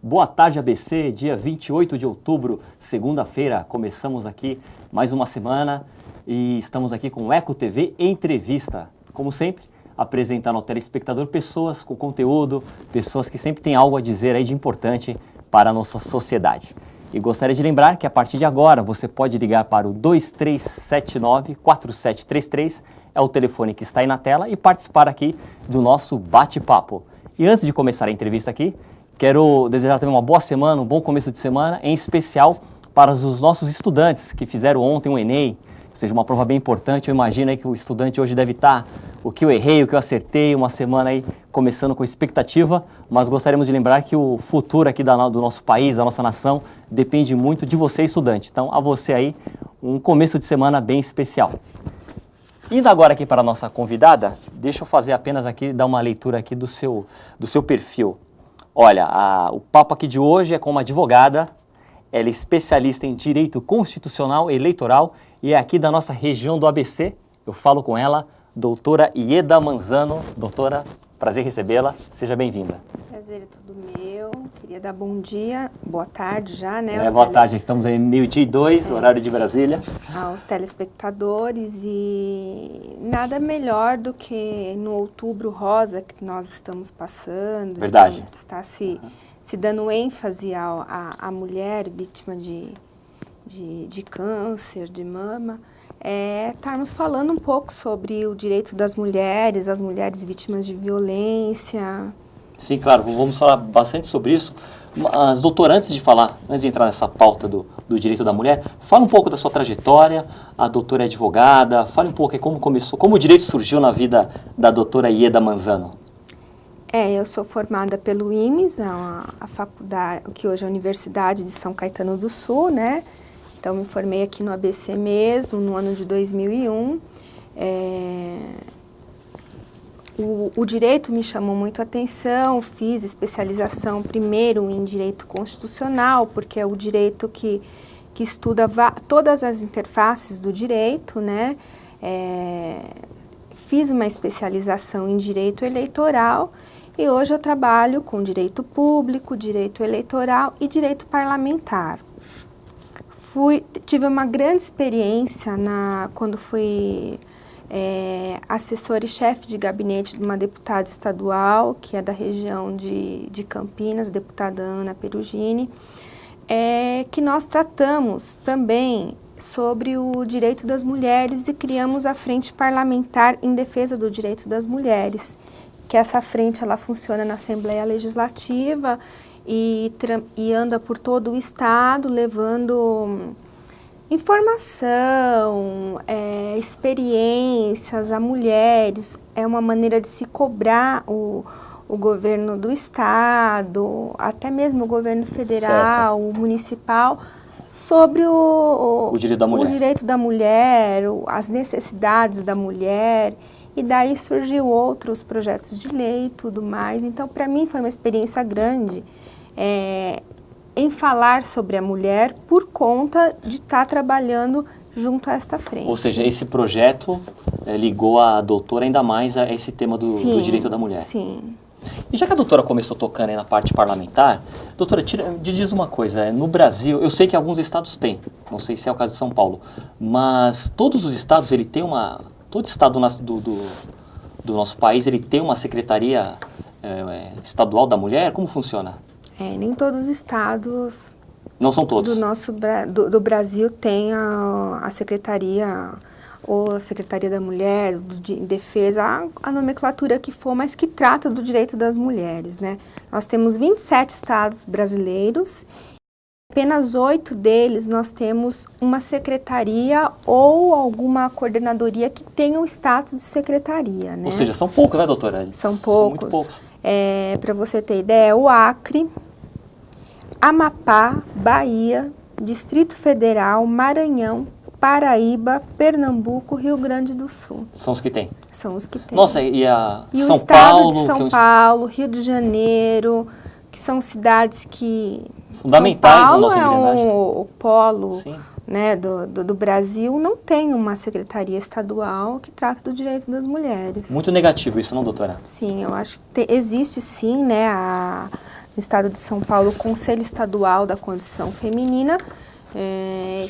Boa tarde, ABC, dia 28 de outubro, segunda-feira. Começamos aqui mais uma semana e estamos aqui com o Eco TV Entrevista. Como sempre, apresentando ao telespectador pessoas com conteúdo, pessoas que sempre têm algo a dizer aí de importante para a nossa sociedade. E gostaria de lembrar que a partir de agora você pode ligar para o 2379-4733, é o telefone que está aí na tela, e participar aqui do nosso bate-papo. E antes de começar a entrevista aqui, quero desejar também uma boa semana, um bom começo de semana, em especial para os nossos estudantes que fizeram ontem um Enem, ou seja, uma prova bem importante. Eu imagino aí que o estudante hoje deve estar, o que eu errei, o que eu acertei, uma semana aí começando com expectativa, mas gostaríamos de lembrar que o futuro aqui do nosso país, da nossa nação, depende muito de você, estudante. Então, a você aí, um começo de semana bem especial. Indo agora aqui para a nossa convidada, deixa eu fazer apenas aqui, dar uma leitura aqui do seu perfil. Olha, o papo aqui de hoje é com uma advogada, ela é especialista em Direito Constitucional e Eleitoral e é aqui da nossa região do ABC. Eu falo com ela, doutora Ieda Manzano. Doutora, prazer recebê-la, seja bem-vinda. Prazer é todo meu, queria dar bom dia, boa tarde já, né? Boa tarde, estamos aí 12:02, horário de Brasília. Aos telespectadores, e nada melhor do que no outubro rosa que nós estamos passando. Verdade. Está se dando ênfase à mulher vítima de câncer, de mama. Estarmos falando um pouco sobre o direito das mulheres, as mulheres vítimas de violência. Sim, claro, vamos falar bastante sobre isso. Mas, doutora, antes de entrar nessa pauta do direito da mulher, fala um pouco da sua trajetória. A doutora é advogada, fale um pouco aí como começou, como o direito surgiu na vida da doutora Ieda Manzano. Eu sou formada pelo IMES, a faculdade, que hoje é a Universidade de São Caetano do Sul, né? Então, me formei aqui no ABC mesmo, no ano de 2001. O direito me chamou muito a atenção, fiz especialização primeiro em direito constitucional, porque é o direito que estuda todas as interfaces do direito, né? Fiz uma especialização em direito eleitoral e hoje eu trabalho com direito público, direito eleitoral e direito parlamentar. Tive uma grande experiência quando fui assessora e chefe de gabinete de uma deputada estadual, que é da região de Campinas, deputada Ana Perugini, que nós tratamos também sobre o direito das mulheres e criamos a Frente Parlamentar em Defesa do Direito das Mulheres, que essa frente ela funciona na Assembleia Legislativa e anda por todo o estado, levando informação, experiências a mulheres. É uma maneira de se cobrar o governo do estado, até mesmo o governo federal, o municipal, sobre o direito da mulher, as necessidades da mulher. E daí surgiu outros projetos de lei e tudo mais. Então, para mim, foi uma experiência grande em falar sobre a mulher por conta de estar trabalhando junto a esta frente. Ou seja, esse projeto ligou a doutora ainda mais a esse tema do direito da mulher. Sim. E já que a doutora começou tocando aí na parte parlamentar, doutora, diz uma coisa, no Brasil, eu sei que alguns estados têm, não sei se é o caso de São Paulo, mas todos os estados, todo estado do nosso país, ele tem uma secretaria estadual da mulher? Como funciona? Nem todos os estados. Não são todos. Do Brasil tem a secretaria, ou a Secretaria da Mulher, de Defesa, a nomenclatura que for, mas que trata do direito das mulheres, né? Nós temos 27 estados brasileiros. Apenas 8 deles nós temos uma secretaria ou alguma coordenadoria que tenha o status de secretaria, né? Ou seja, são poucos, né, doutora? São poucos. São muito poucos. Para você ter ideia, o Acre, Amapá, Bahia, Distrito Federal, Maranhão, Paraíba, Pernambuco, Rio Grande do Sul. São os que tem? São os que tem. Nossa, e São o estado Paulo, de São Paulo, Rio de Janeiro, que são cidades que... fundamentais na nossa engrenagem. São Paulo é o polo, né, do Brasil, não tem uma secretaria estadual que trata do direito das mulheres. Muito negativo isso, não, doutora? Sim, eu acho que existe sim, né, estado de São Paulo, o Conselho Estadual da Condição Feminina,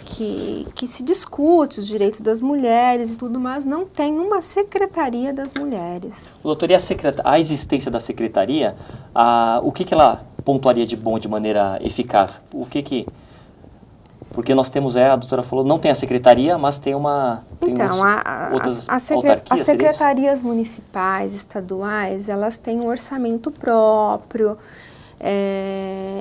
que se discute os direitos das mulheres e tudo, mas não tem uma secretaria das mulheres. Doutora, e a existência da secretaria, o que ela pontuaria de bom de maneira eficaz? Porque nós temos, a doutora falou, não tem a secretaria, mas tem outras autarquias. As secretarias municipais, estaduais, elas têm um orçamento próprio.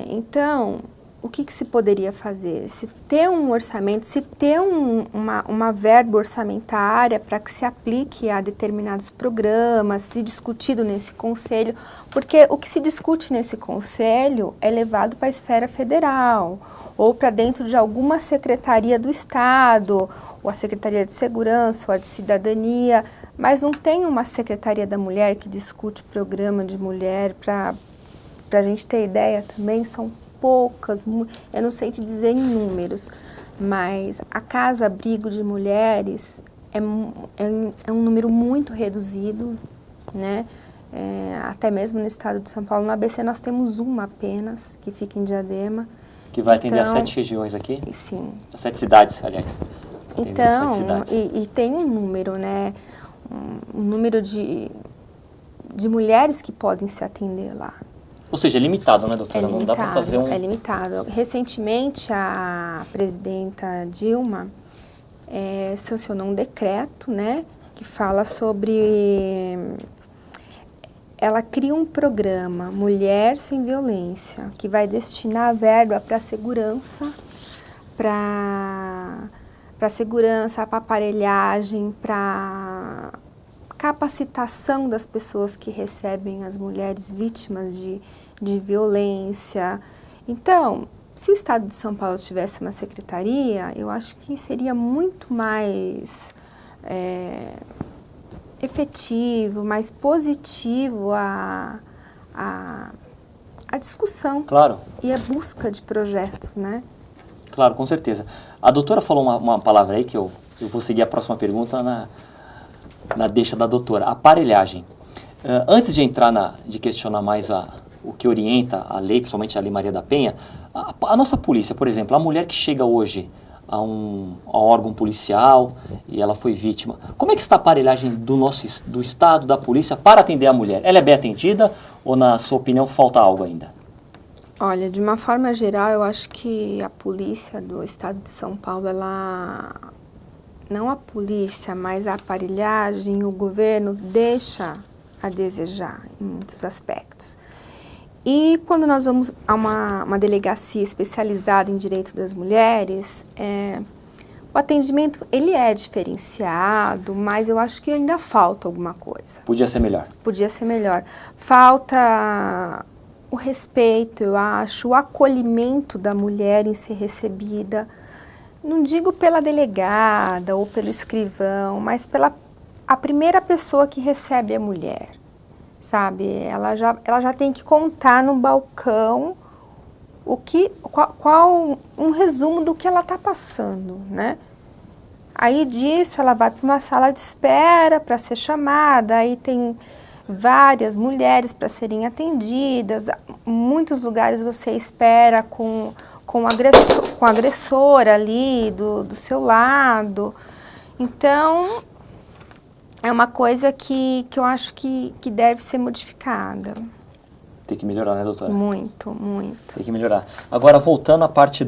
Então, o que se poderia fazer? Se ter um orçamento, se ter uma verba orçamentária para que se aplique a determinados programas, se discutido nesse conselho, porque o que se discute nesse conselho é levado para a esfera federal, ou para dentro de alguma secretaria do Estado, ou a Secretaria de Segurança, ou a de Cidadania, mas não tem uma Secretaria da Mulher que discute programa de mulher. Para a gente ter ideia também, são poucas, eu não sei te dizer em números, mas a casa-abrigo de mulheres é um número muito reduzido, né? Até mesmo no estado de São Paulo, no ABC nós temos uma apenas, que fica em Diadema. Que vai atender as 7 regiões aqui? Sim. As 7 cidades, aliás. Então, e tem um número, né? Um número de mulheres que podem se atender lá. Ou seja, é limitado, né, doutora? Não dá para fazer É limitado. Recentemente, a presidenta Dilma sancionou um decreto, né, que fala sobre... Ela cria um programa, Mulher Sem Violência, que vai destinar verba para segurança, para aparelhagem, para capacitação das pessoas que recebem as mulheres vítimas de violência. Então, se o estado de São Paulo tivesse uma secretaria, eu acho que seria muito mais efetivo, mais positivo a discussão. Claro. E a busca de projetos, né? Claro, com certeza. A doutora falou uma palavra aí que eu vou seguir a próxima pergunta na deixa da doutora. Aparelhagem. Antes de entrar de questionar mais o que orienta a lei, principalmente a Lei Maria da Penha, a nossa polícia, por exemplo, a mulher que chega hoje a um órgão policial e ela foi vítima, como é que está a aparelhagem do Estado, da polícia, para atender a mulher? Ela é bem atendida ou, na sua opinião, falta algo ainda? Olha, de uma forma geral, eu acho que a polícia do estado de São Paulo, não a polícia, mas a aparelhagem, o governo deixa a desejar em muitos aspectos. E quando nós vamos a uma delegacia especializada em direito das mulheres, o atendimento ele é diferenciado, mas eu acho que ainda falta alguma coisa. Podia ser melhor. Podia ser melhor. Falta o respeito, eu acho, o acolhimento da mulher em ser recebida, não digo pela delegada ou pelo escrivão, mas pela a primeira pessoa que recebe a mulher. Sabe, ela já tem que contar no balcão qual um resumo do que ela está passando, né? Aí disso ela vai para uma sala de espera para ser chamada, aí tem várias mulheres para serem atendidas, muitos lugares você espera com o agressor ali do seu lado, então... É uma coisa que eu acho que deve ser modificada. Tem que melhorar, né, doutora? Muito, muito. Tem que melhorar. Agora, voltando à parte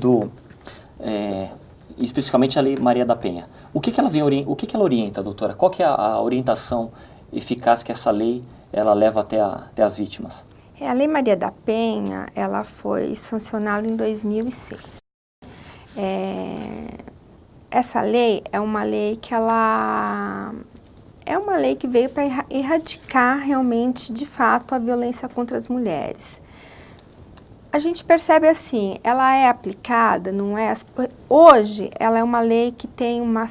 especificamente a Lei Maria da Penha. O que ela orienta, doutora? Qual que é a orientação eficaz que essa lei ela leva até as vítimas? A Lei Maria da Penha, ela foi sancionada em 2006. Essa lei é uma lei que veio para erradicar realmente, de fato, a violência contra as mulheres. A gente percebe assim, ela é aplicada, não é? Hoje, ela é uma lei que tem um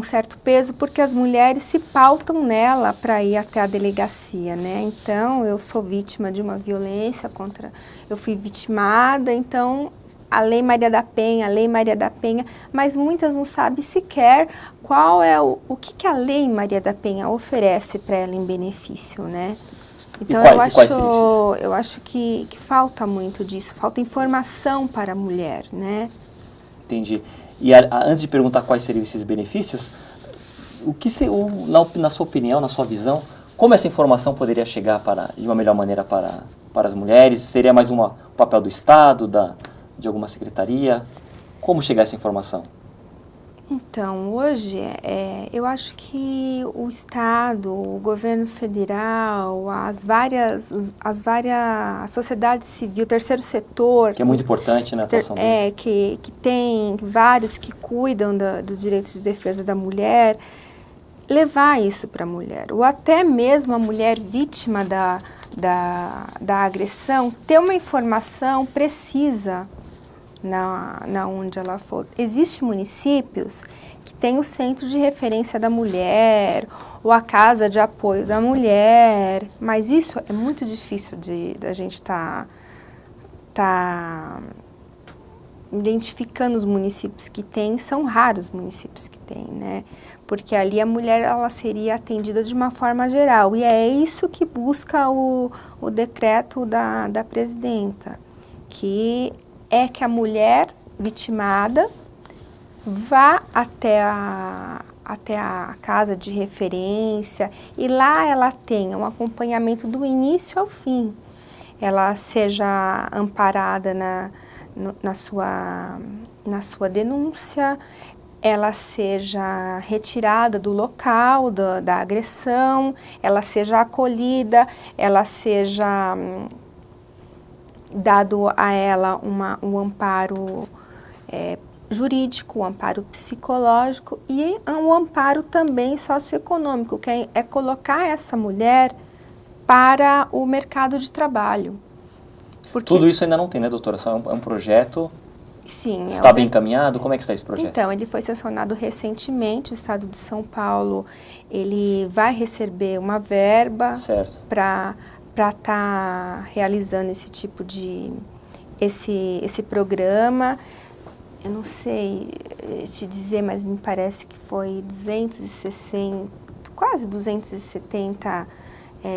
certo peso, porque as mulheres se pautam nela para ir até a delegacia, né? Então, eu sou vítima de uma violência eu fui vitimada, então... A Lei Maria da Penha, mas muitas não sabem sequer qual é o que a Lei Maria da Penha oferece para ela em benefício, né? Então eu acho que falta muito disso, falta informação para a mulher, né? Entendi. E antes de perguntar quais seriam esses benefícios, na sua opinião, na sua visão, como essa informação poderia chegar de uma melhor maneira para as mulheres? Seria mais um papel do Estado, de alguma secretaria? Como chegar essa informação? Então, hoje, eu acho que o Estado, o governo federal, a sociedade civil, o terceiro setor... Que é muito importante, né, a atuação dele. Que tem vários que cuidam dos direitos de defesa da mulher, levar isso para a mulher. Ou até mesmo a mulher vítima da agressão, ter uma informação precisa na onde ela for. Existem municípios que têm o centro de referência da mulher ou a casa de apoio da mulher, mas isso é muito difícil da gente tá identificando os municípios que tem. São raros os municípios que tem, né? Porque ali a mulher ela seria atendida de uma forma geral, e é isso que busca o decreto da presidenta, que a mulher vitimada vá até a casa de referência e lá ela tenha um acompanhamento do início ao fim. Ela seja amparada na sua denúncia, ela seja retirada do local da agressão, ela seja acolhida, ela seja dado a ela um amparo jurídico, um amparo psicológico e um amparo também socioeconômico, que é colocar essa mulher para o mercado de trabalho. Tudo isso ainda não tem, né, doutora? Só é um projeto. Sim. Está bem encaminhado? Como é que está esse projeto? Então, ele foi sancionado recentemente. O Estado de São Paulo, ele vai receber uma verba para estar realizando esse tipo esse programa. Eu não sei te dizer, mas me parece que foi 260, quase 270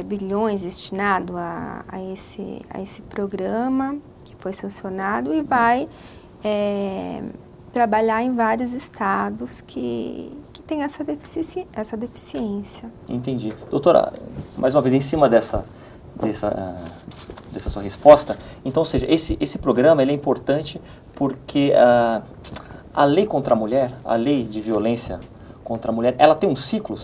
bilhões destinado a esse programa que foi sancionado e vai trabalhar em vários estados que tem essa deficiência. Entendi. Doutora, mais uma vez, em cima dessa sua resposta, então, ou seja, esse programa ele é importante porque a lei contra a mulher, a lei de violência contra a mulher, ela tem um ciclo?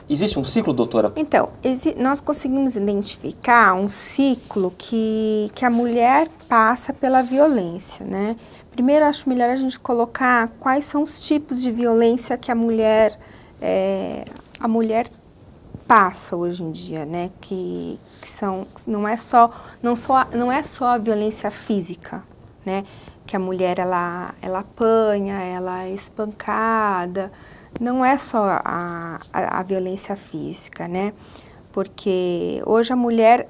Existe um ciclo, doutora? Então, nós conseguimos identificar um ciclo que a mulher passa pela violência, né? Primeiro, acho melhor a gente colocar quais são os tipos de violência que a mulher passa hoje em dia, né? Que não é só a violência física, né? Que a mulher ela apanha, ela é espancada. Não é só a violência física, né? Porque hoje a mulher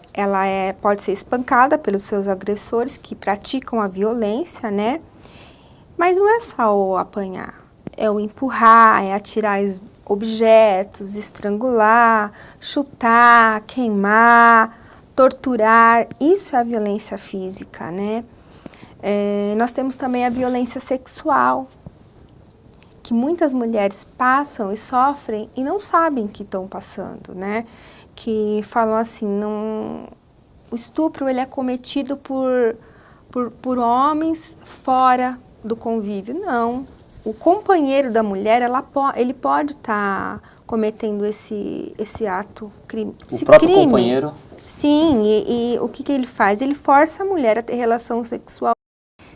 pode ser espancada pelos seus agressores que praticam a violência, né? Mas não é só o apanhar, é o empurrar, é atirar objetos, estrangular, chutar, queimar, torturar. Isso é a violência física, né? Nós temos também a violência sexual, que muitas mulheres passam e sofrem e não sabem que estão passando, né? Que falam assim, o estupro ele é cometido por homens fora do convívio. Não, o companheiro da mulher, ele pode estar cometendo esse ato, o próprio crime. Companheiro? Sim, e o que ele faz? Ele força a mulher a ter relação sexual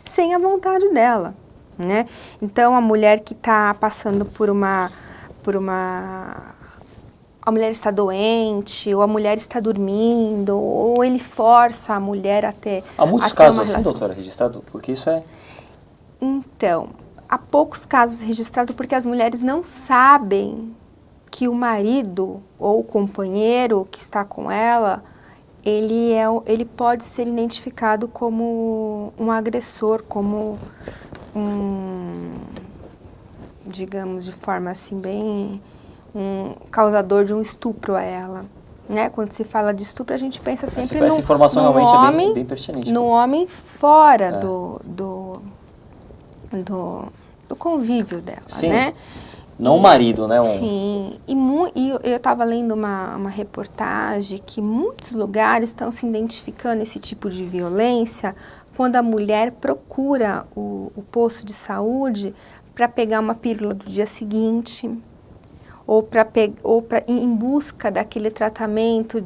sem a vontade dela, né? Então, a mulher que está passando a mulher está doente, ou a mulher está dormindo, ou ele força a mulher a ter... Há muitos casos assim, doutora, registrado? Porque isso é... Então, há poucos casos registrados porque as mulheres não sabem que o marido ou o companheiro que está com ela, ele pode ser identificado como um agressor, como digamos de forma assim bem, um causador de um estupro a ela, né? Quando se fala de estupro, a gente pensa sempre essa informação realmente homem, é bem pertinente. No homem fora do convívio dela, sim, né? Não o marido, né? Sim, e eu estava lendo uma reportagem que muitos lugares estão se identificando esse tipo de violência quando a mulher procura o posto de saúde para pegar uma pílula do dia seguinte, ou em busca daquele tratamento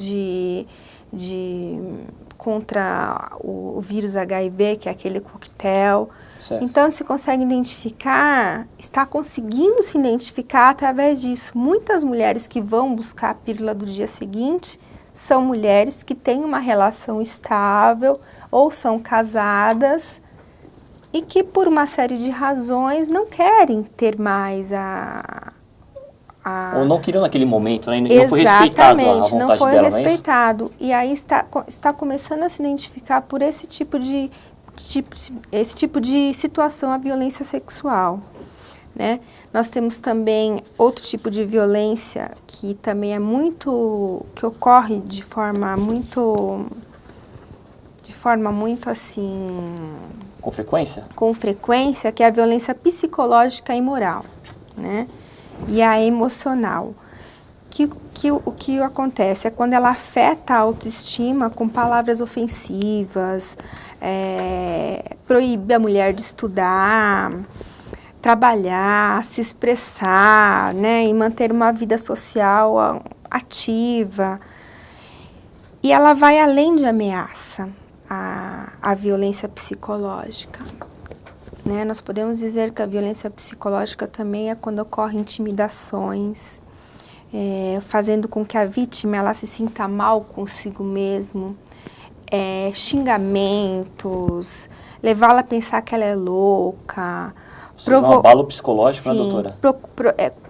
contra o vírus HIV, que é aquele coquetel. Certo. Então, se consegue identificar, está conseguindo se identificar através disso. Muitas mulheres que vão buscar a pílula do dia seguinte são mulheres que têm uma relação estável ou são casadas e que, por uma série de razões, não querem ter mais ou não queriam naquele momento, né? Não foi respeitado a vontade não foi dela, respeitado. E aí está começando a se identificar por esse tipo de situação, a violência sexual, né? Nós temos também outro tipo de violência que também que ocorre de forma muito assim... Com frequência? Com frequência, que é a violência psicológica e moral, né? E a emocional. O que acontece é quando ela afeta a autoestima com palavras ofensivas, proíbe a mulher de estudar, trabalhar, se expressar, né, e manter uma vida social ativa. E ela vai além de ameaça, a violência psicológica. Né? Nós podemos dizer que a violência psicológica também é quando ocorrem intimidações, fazendo com que a vítima ela se sinta mal consigo mesmo, xingamentos, levá-la a pensar que ela é louca. Um abalo psicológico, sim, né, doutora?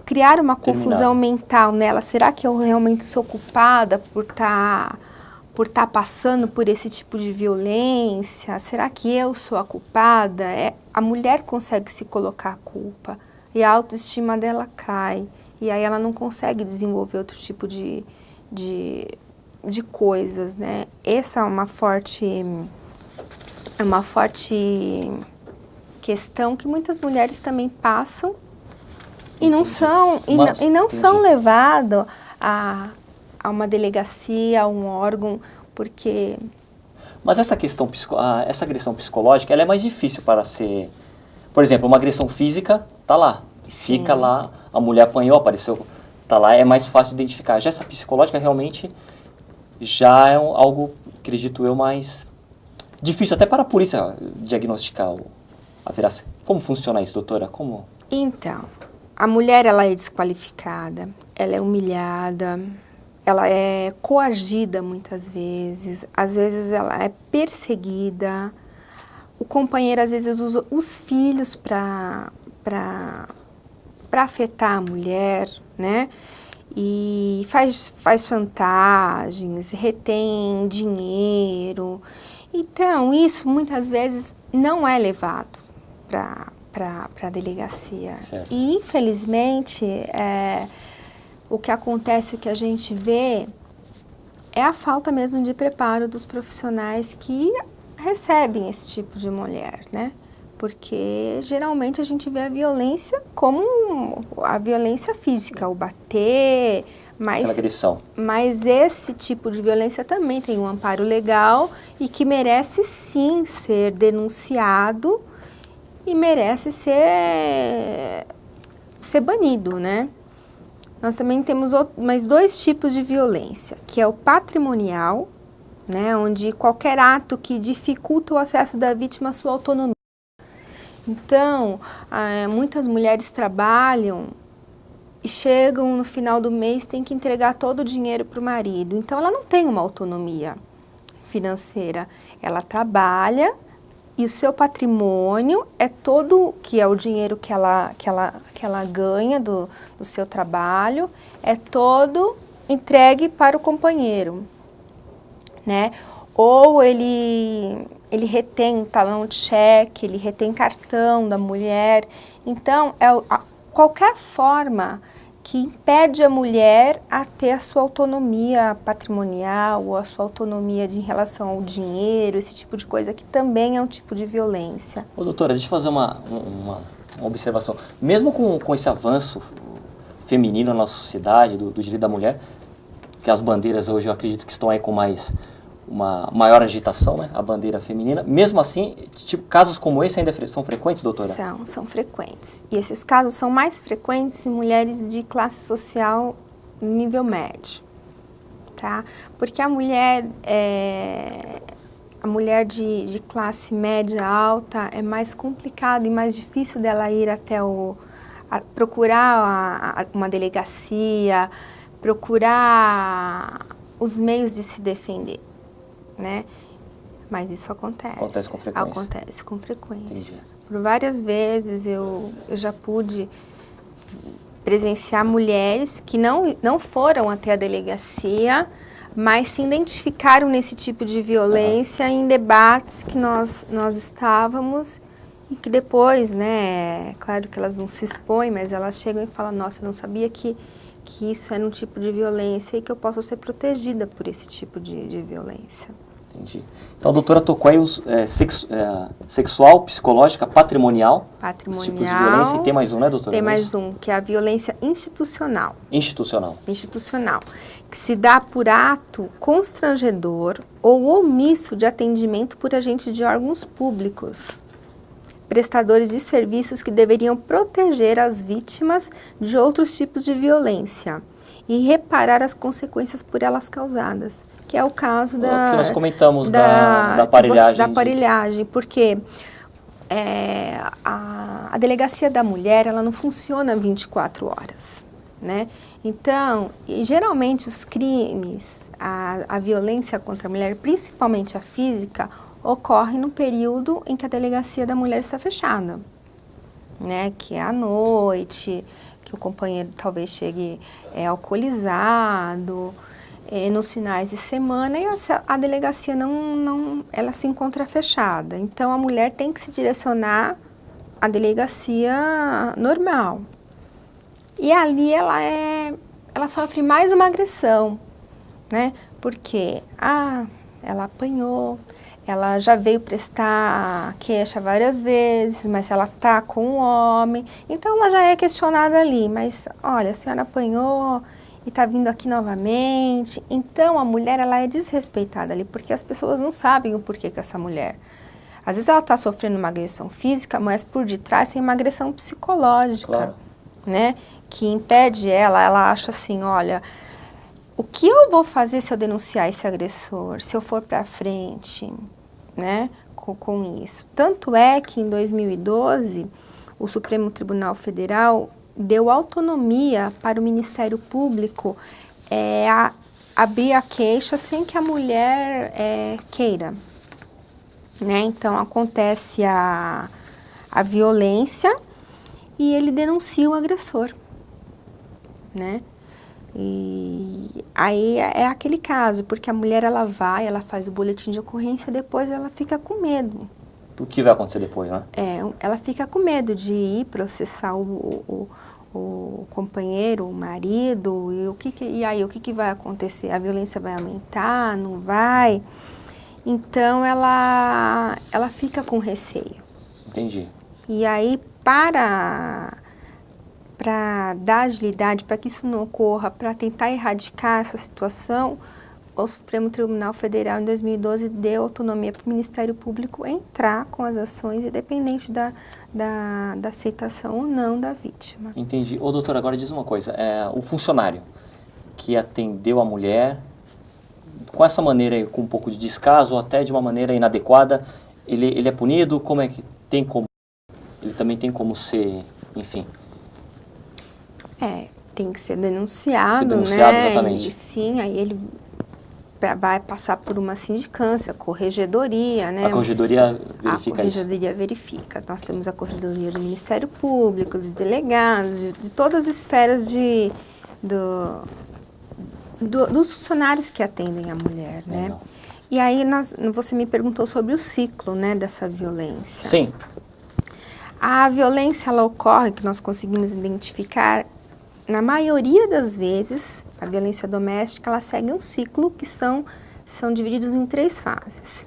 Criar uma confusão mental nela. Será que eu realmente sou culpada por estar passando por esse tipo de violência? Será que eu sou a culpada? A mulher consegue se colocar a culpa e a autoestima dela cai. E aí ela não consegue desenvolver outro tipo de coisas, né? Essa é uma forte questão que muitas mulheres também passam e não são levadas a uma delegacia, a um órgão, porque... Mas essa agressão psicológica, ela é mais difícil para ser... Por exemplo, uma agressão física, tá lá. Sim. Fica lá, a mulher apanhou, apareceu, tá lá, é mais fácil de identificar. Já essa psicológica realmente já é algo, acredito eu, mais difícil até para a polícia diagnosticar a veracidade. Como funciona isso, doutora? Como? Então, a mulher ela é desqualificada, ela é humilhada, ela é coagida muitas vezes, às vezes ela é perseguida, o companheiro às vezes usa os filhos para afetar a mulher, né? E faz chantagens, retém dinheiro. Então, isso muitas vezes não é levado para a delegacia. Certo. E, infelizmente, o que acontece, o que a gente vê, é a falta mesmo de preparo dos profissionais que recebem esse tipo de mulher, né? Porque geralmente a gente vê a violência como a violência física, o bater, Aquela agressão. Mas esse tipo de violência também tem um amparo legal e que merece sim ser denunciado e merece ser banido, né? Nós também temos mais dois tipos de violência, que é o patrimonial, né, onde qualquer ato que dificulta o acesso da vítima à sua autonomia. Então, muitas mulheres trabalham e chegam no final do mês, tem que entregar todo o dinheiro para o marido. Então, ela não tem uma autonomia financeira. Ela trabalha e o seu patrimônio é todo, que é o dinheiro que ela ganha do seu trabalho, é todo entregue para o companheiro, né? Ou ele retém talão de cheque, ele retém cartão da mulher. Então, qualquer forma que impede a mulher a ter a sua autonomia patrimonial ou a sua autonomia em relação ao dinheiro, esse tipo de coisa que também é um tipo de violência. Ô, doutora, deixa eu fazer uma observação. Mesmo com esse avanço feminino na nossa sociedade, do direito da mulher, que as bandeiras hoje eu acredito que estão aí com uma maior agitação, né? A bandeira feminina. Mesmo assim, tipo, casos como esse ainda são frequentes, doutora? São frequentes. E esses casos são mais frequentes em mulheres de classe social nível médio, tá? Porque a mulher de classe média alta é mais complicado e mais difícil dela ir até procurar uma delegacia, procurar os meios de se defender, né? Mas isso acontece. Acontece com frequência. Acontece com frequência. Entendi. Por várias vezes eu já pude presenciar mulheres que não foram até a delegacia, mas se identificaram nesse tipo de violência em debates que nós estávamos e que depois, né, claro que elas não se expõem, mas elas chegam e falam, nossa, eu não sabia que isso era um tipo de violência e que eu posso ser protegida por esse tipo de violência. Entendi. Então a doutora tocou aí sexual, psicológica, patrimonial. Esse tipo de violência. E tem mais um, né, doutora? Tem mais um, que é a violência institucional. Institucional. Institucional. Que se dá por ato constrangedor ou omisso de atendimento por agentes de órgãos públicos, prestadores de serviços que deveriam proteger as vítimas de outros tipos de violência e reparar as consequências por elas causadas, que é o caso que nós comentamos da aparelhagem. Da aparelhagem, porque a delegacia da mulher, ela não funciona 24 horas, né? Então, geralmente os crimes, a violência contra a mulher, principalmente a física, ocorre no período em que a delegacia da mulher está fechada, né? Que é à noite, que o companheiro talvez chegue alcoolizado, nos finais de semana, e a delegacia ela se encontra fechada. Então, a mulher tem que se direcionar à delegacia normal. E ali ela sofre mais uma agressão, né? Porque, ela apanhou, ela já veio prestar queixa várias vezes, mas ela tá com um homem, então ela já é questionada ali, mas olha, a senhora apanhou e tá vindo aqui novamente. Então a mulher, ela é desrespeitada ali, porque as pessoas não sabem o porquê que essa mulher. Às vezes ela tá sofrendo uma agressão física, mas por detrás tem uma agressão psicológica, claro, né? Que impede ela acha assim, olha, o que eu vou fazer se eu denunciar esse agressor, se eu for para frente, né, com isso? Tanto é que em 2012, o Supremo Tribunal Federal deu autonomia para o Ministério Público abrir a queixa sem que a mulher queira, né? Então, acontece a violência e ele denuncia o agressor, né? E aí é aquele caso, porque a mulher, ela faz o boletim de ocorrência e depois ela fica com medo. O que vai acontecer depois, né? Ela fica com medo de ir processar o companheiro, o marido, e aí o que vai acontecer? A violência vai aumentar, não vai? Então ela fica com receio. Entendi. E aí para dar agilidade, para que isso não ocorra, para tentar erradicar essa situação, o Supremo Tribunal Federal, em 2012, deu autonomia para o Ministério Público entrar com as ações, independente da aceitação ou não da vítima. Entendi. Ô, doutora, agora diz uma coisa. O funcionário que atendeu a mulher, com essa maneira, com um pouco de descaso, ou até de uma maneira inadequada, ele é punido? Como é que tem como... Ele também tem como ser, enfim... Tem que ser denunciado, né? Exatamente. E sim, aí ele vai passar por uma sindicância, corregedoria, né? A corregedoria verifica isso? A corregedoria verifica. Nós temos a corregedoria do Ministério Público, dos delegados, de todas as esferas dos funcionários que atendem a mulher, né? Legal. E aí você me perguntou sobre o ciclo, né, dessa violência. Sim. A violência, ela ocorre, que nós conseguimos identificar na maioria das vezes, a violência doméstica, ela segue um ciclo que são divididos em 3 fases,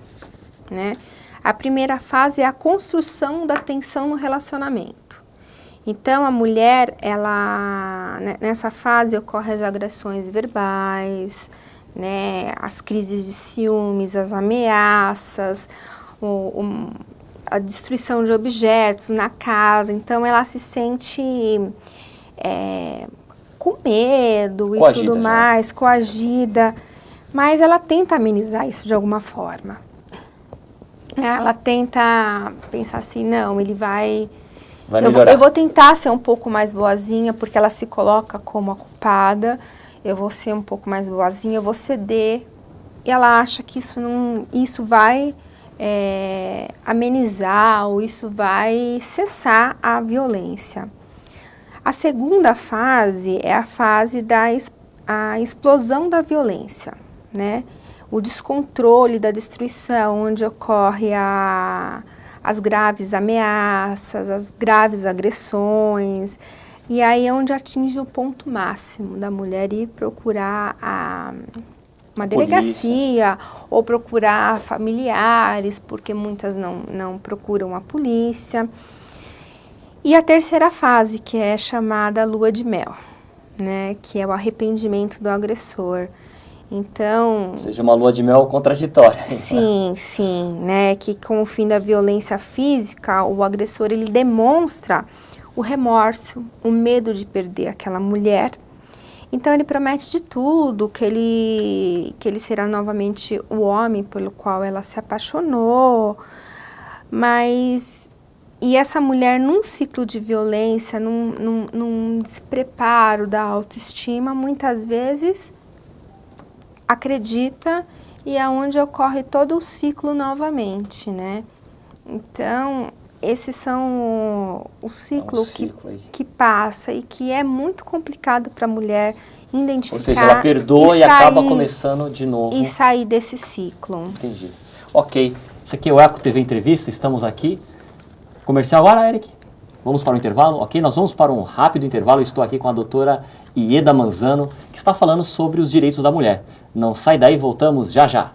né? A primeira fase é a construção da tensão no relacionamento. Então, a mulher, nessa fase ocorrem as agressões verbais, né, as crises de ciúmes, as ameaças, a destruição de objetos na casa. Então, ela se sente com medo e tudo mais, coagida, mas ela tenta amenizar isso de alguma forma. Ela tenta pensar assim, não, ele vai melhorar. Eu vou tentar ser um pouco mais boazinha, porque ela se coloca como a culpada, eu vou ser um pouco mais boazinha, eu vou ceder, e ela acha que isso vai amenizar, ou isso vai cessar a violência. A segunda fase é a fase da explosão da violência, né? O descontrole da destruição, onde ocorre as graves ameaças, as graves agressões, e aí é onde atinge o ponto máximo da mulher ir procurar uma delegacia ou procurar familiares, porque muitas não procuram a polícia. E a terceira fase, que é chamada lua de mel, né, que é o arrependimento do agressor. Então... Ou seja, uma lua de mel contraditória. Sim, sim, né, que com o fim da violência física, o agressor ele demonstra o remorso, o medo de perder aquela mulher. Então ele promete de tudo, que ele será novamente o homem pelo qual ela se apaixonou, mas... E essa mulher, num ciclo de violência, num despreparo da autoestima, muitas vezes acredita e é onde ocorre todo o ciclo novamente, né? Então, esses são o ciclo que passa e que é muito complicado para a mulher identificar. Ou seja, ela perdoa e acaba começando de novo. E sair desse ciclo. Entendi. Ok. Isso aqui é o Eco TV Entrevista, estamos aqui. Comercial agora, Eric? Vamos para o intervalo? Ok, nós vamos para um rápido intervalo. Eu estou aqui com a doutora Ieda Manzano, que está falando sobre os direitos da mulher. Não sai daí, voltamos já já.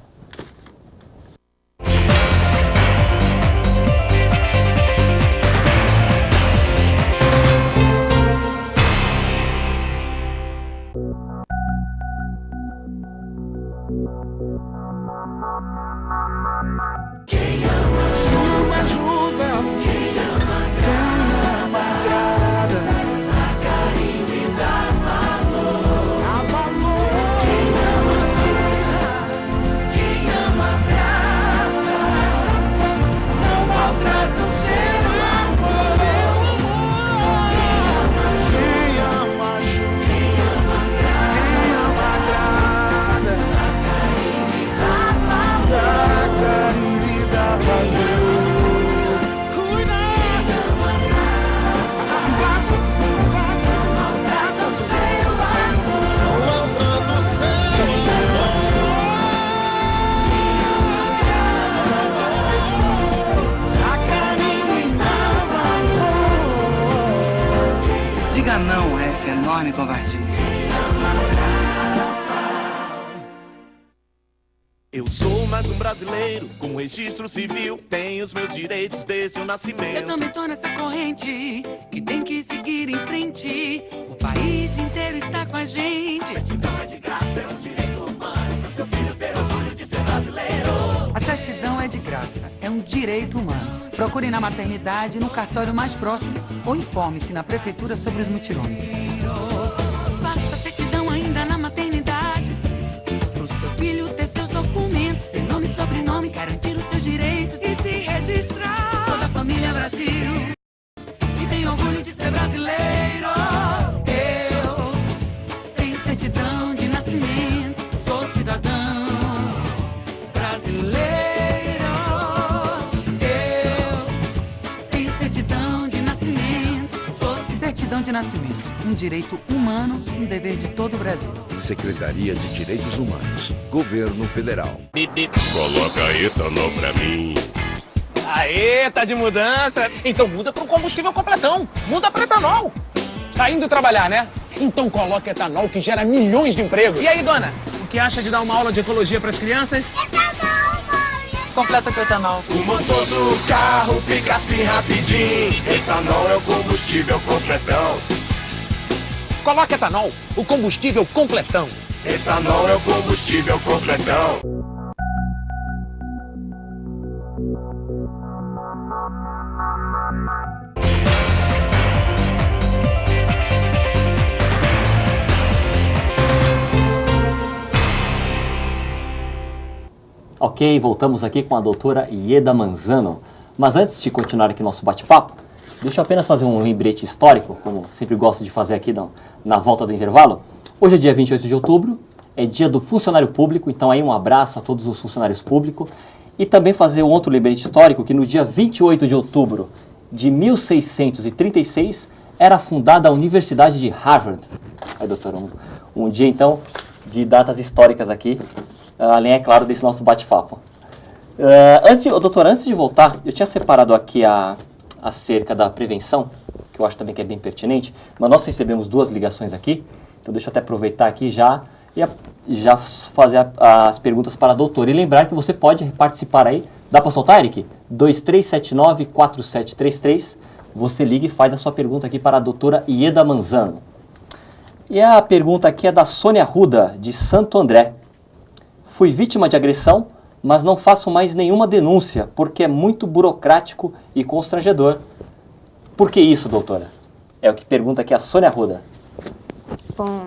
Quem ama chuva ajuda, quem ama agrada, a carinho e dá valor, dá valor. Quem ama cura, quem ama graça, não maltrata o seu amor. Quem ama chuva, quem ama agrada, a carinho e dá valor. Diga não a essa enorme covardia. Eu sou mais um brasileiro com registro civil, tenho os meus direitos desde o nascimento. Eu também tô nessa corrente que tem que seguir em frente. O país inteiro está com a gente. A certidão é de graça, é um direito humano, pro seu filho ter orgulho de ser brasileiro. A certidão é de graça, é um direito humano. Procure na maternidade, no cartório mais próximo ou informe-se na prefeitura sobre os mutirões. Faça a certidão ainda na maternidade, pro seu filho ter seus documentos, ter nome e sobrenome, garantir os seus direitos e se registrar. Sou da família Brasil e tenho orgulho de ser brasileiro. Eu tenho certidão de nascimento, sou cidadão brasileiro. Eu tenho certidão de nascimento, sou Certidão de nascimento, um direito humano, um dever de todo o Brasil. Secretaria de Direitos Humanos, Governo Federal. Coloca etanol pra mim. Aê, tá de mudança? Então muda pro combustível completão. Muda pro etanol. Tá indo trabalhar, né? Então coloque etanol que gera milhões de empregos. E aí, dona? O que acha de dar uma aula de ecologia para as crianças? Completa com etanol. O motor do carro fica assim rapidinho. Etanol é o combustível completão. Coloque etanol, o combustível completão. Etanol é o combustível completão. Ok, voltamos aqui com a doutora Ieda Manzano. Mas antes de continuar aqui nosso bate-papo, deixa eu apenas fazer um lembrete histórico, como sempre gosto de fazer aqui na volta do intervalo. Hoje é dia 28 de outubro, é dia do funcionário público, então aí um abraço a todos os funcionários públicos. E também fazer um outro lembrete histórico, que no dia 28 de outubro de 1636 era fundada a Universidade de Harvard. Aí, doutora, um dia então de datas históricas aqui, além, é claro, desse nosso bate-papo. Doutora, antes de voltar, eu tinha separado aqui acerca da prevenção, que eu acho também que é bem pertinente, mas nós recebemos 2 ligações aqui, então deixa eu até aproveitar aqui e já fazer as perguntas para a doutora. E lembrar que você pode participar aí, dá para soltar, Eric? 2379-4733, você liga e faz a sua pergunta aqui para a doutora Ieda Manzano. E a pergunta aqui é da Sônia Ruda, de Santo André. Fui vítima de agressão, mas não faço mais nenhuma denúncia, porque é muito burocrático e constrangedor. Por que isso, doutora? É o que pergunta aqui a Sônia Ruda. Bom,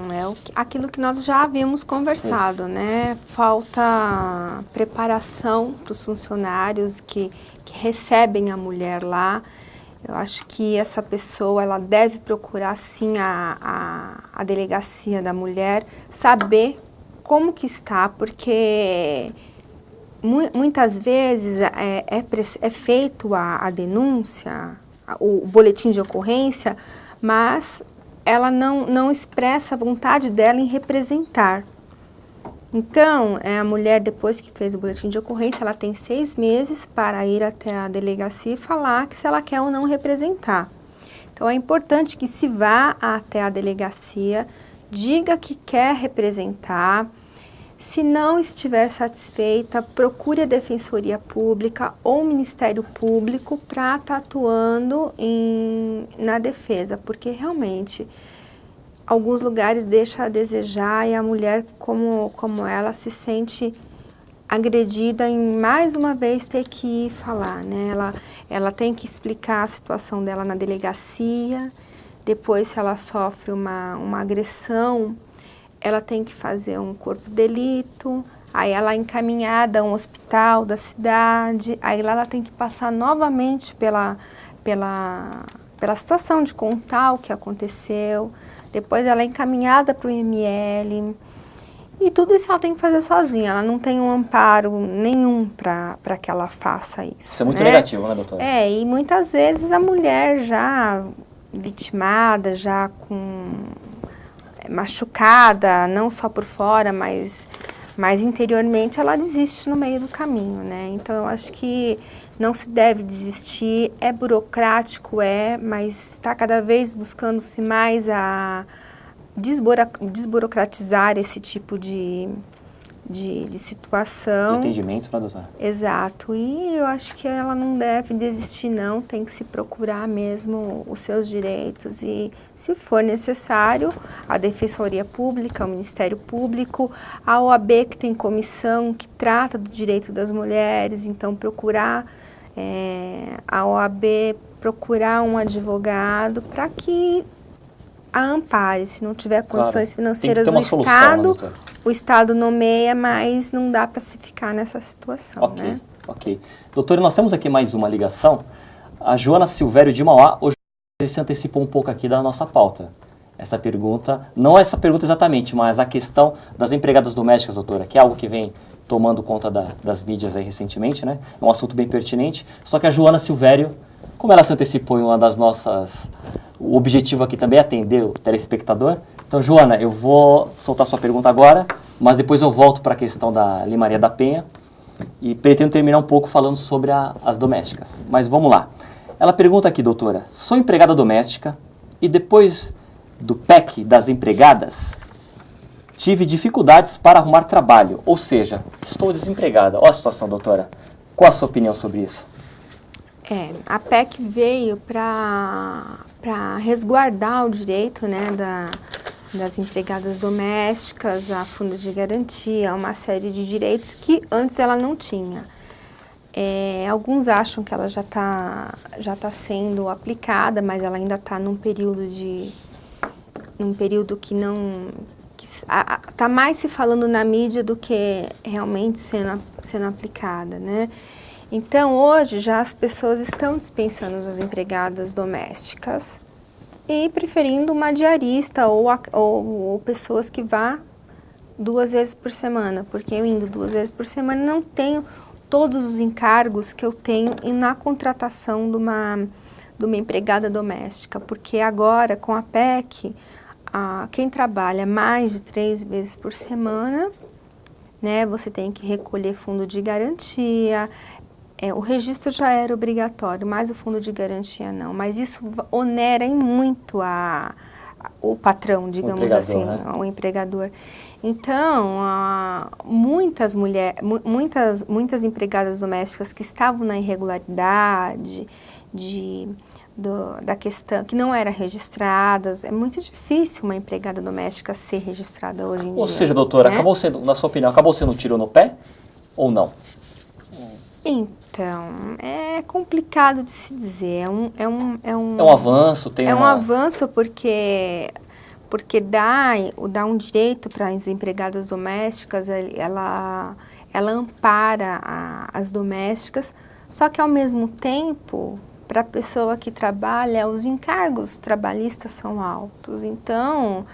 aquilo que nós já havíamos conversado, né? Falta preparação para os funcionários que recebem a mulher lá. Eu acho que essa pessoa, ela deve procurar, sim, a delegacia da mulher, saber como que está, porque muitas vezes é feito a denúncia, o boletim de ocorrência, mas ela não expressa a vontade dela em representar. Então, a mulher, depois que fez o boletim de ocorrência, ela tem 6 meses para ir até a delegacia e falar que se ela quer ou não representar. Então, é importante que se vá até a delegacia, diga que quer representar. Se não estiver satisfeita, procure a Defensoria Pública ou o Ministério Público para estar atuando na defesa, porque realmente alguns lugares deixam a desejar e a mulher, como ela, se sente agredida em mais uma vez ter que ir falar, né? Ela tem que explicar a situação dela na delegacia, depois se ela sofre uma agressão, ela tem que fazer um corpo de delito, aí ela é encaminhada a um hospital da cidade, aí lá ela tem que passar novamente pela situação de contar o que aconteceu, depois ela é encaminhada para o IML, e tudo isso ela tem que fazer sozinha, ela não tem um amparo nenhum para que ela faça isso. Isso é muito negativo, né, doutora? E muitas vezes a mulher já vitimada, já machucada, não só por fora, mas interiormente, ela desiste no meio do caminho, né? Então, eu acho que não se deve desistir, é burocrático, mas está cada vez buscando-se mais a desburocratizar esse tipo de situação. De atendimento, né, doutora? Exato. E eu acho que ela não deve desistir, não. Tem que se procurar mesmo os seus direitos. E, se for necessário, a Defensoria Pública, o Ministério Público, a OAB, que tem comissão que trata do direito das mulheres. Então, procurar a OAB, procurar um advogado para que a ampare. Se não tiver condições financeiras do Estado, o Estado nomeia, mas não dá para se ficar nessa situação, né? Ok. Doutora, nós temos aqui mais uma ligação. A Joana Silvério de Mauá, hoje se antecipou um pouco aqui da nossa pauta. Essa pergunta, não essa pergunta exatamente, mas a questão das empregadas domésticas, doutora, que é algo que vem tomando conta das mídias aí recentemente, né? É um assunto bem pertinente. Só que a Joana Silvério, como ela se antecipou em uma das nossas... O objetivo aqui também é atender o telespectador. Então, Joana, eu vou soltar sua pergunta agora, mas depois eu volto para a questão da Lei Maria da Penha e pretendo terminar um pouco falando sobre as domésticas. Mas vamos lá. Ela pergunta aqui, doutora, sou empregada doméstica e depois do PEC das empregadas, tive dificuldades para arrumar trabalho, ou seja, estou desempregada. Olha a situação, doutora. Qual a sua opinião sobre isso? A PEC veio para resguardar o direito, né, das empregadas domésticas, a fundo de garantia, uma série de direitos que antes ela não tinha. Alguns acham que ela já tá sendo aplicada, mas ela ainda está num período que não... Está mais se falando na mídia do que realmente sendo aplicada, né? Então, hoje, já as pessoas estão dispensando as empregadas domésticas e preferindo uma diarista ou pessoas que vá 2 vezes por semana, porque eu indo 2 vezes por semana não tenho todos os encargos que eu tenho na contratação de uma empregada doméstica, porque agora, com a PEC, quem trabalha mais de 3 vezes por semana, né, você tem que recolher fundo de garantia. O registro já era obrigatório, mas o fundo de garantia não. Mas isso onera em muito o patrão, digamos assim, né? O empregador. Então, muitas empregadas domésticas que estavam na irregularidade, da questão, que não eram registradas, é muito difícil uma empregada doméstica ser registrada hoje em dia. Ou seja, doutora, né? acabou sendo, na sua opinião, acabou sendo um tiro no pé ou não? Então, é complicado de se dizer. É um avanço, um avanço porque dá um direito para as empregadas domésticas, ela ampara as domésticas, só que ao mesmo tempo, para a pessoa que trabalha, os encargos trabalhistas são altos. Então,